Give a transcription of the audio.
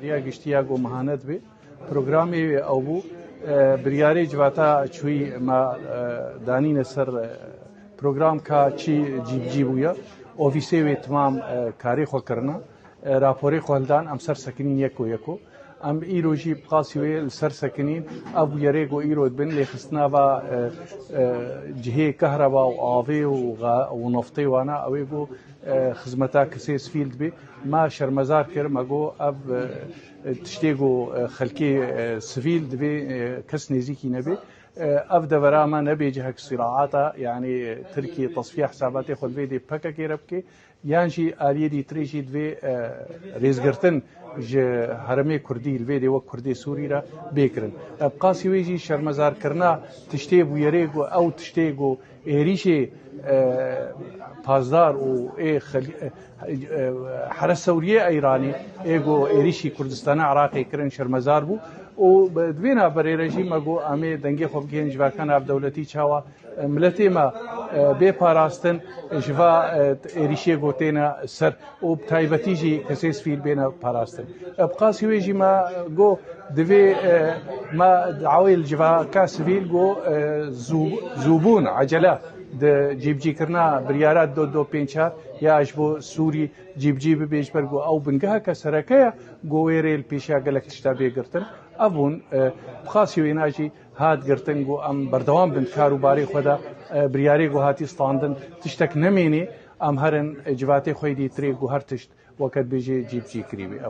ریا گشتیا گو مهانت به پروگرامی او بو بریاری جواتا چوی ما دانی نسر پروگرام کا چی جیب بویا اوفیسی و تمام کاری خو کرنا راپوری خالدان ام سر سکنین یکو ام ایروجی بقاسیوی سر سکنین ابو یریگو ایرود بن لخصنا با جهه كهرباء وآفي ونفطي وانا اويجو خدمتا كسيس فيلد بي ما شرمزار كر ماجو اب تشتيجو خلكي سفيلد بي كس نزيكي نبي افدا براما نبي جهك صراعاتا يعني تركي تصفيح حساباتي خد فيدي بكا كيربكي يانجي آليدي تريجي دوي ريزغرتن ج هرمي كردي الفيدي وكردي سوري را بيكرن بقاسي ويجي شرمزار كرنا تشتيبو يريغو او تشتيغو ايريشي پازدار و حرس سورية ايراني ايغو ايريشي كردستان عراقي كرن شرمزار بو و بدوینا برای رژیم اگو امی دنگی خوب گین جواکان اب دولتی چاوا ملتی ما به پاراستن جوا ایریشی گوتینا سر و تایبتی جی کسیس فیل بینا پاراستن ابقاسی ویجی ما گو دوی ما عویل جوا کاس فیل گو زوبون عجله د جیب کرنا بریارات دو پنچار یا اجبو سوری جیب بیش برگو او بنگاه کسرکه گویریل پیشا گلک تشتابه گرتن ابون بخاصي ويناجي هاد قرتنجو ام بردوام بنت كاروباري خدا برياري جو هاتي ستاندن تشتك نميني ام هرن جواتي خويدي تريجو هرتشت وقت بيجي جيب كريبي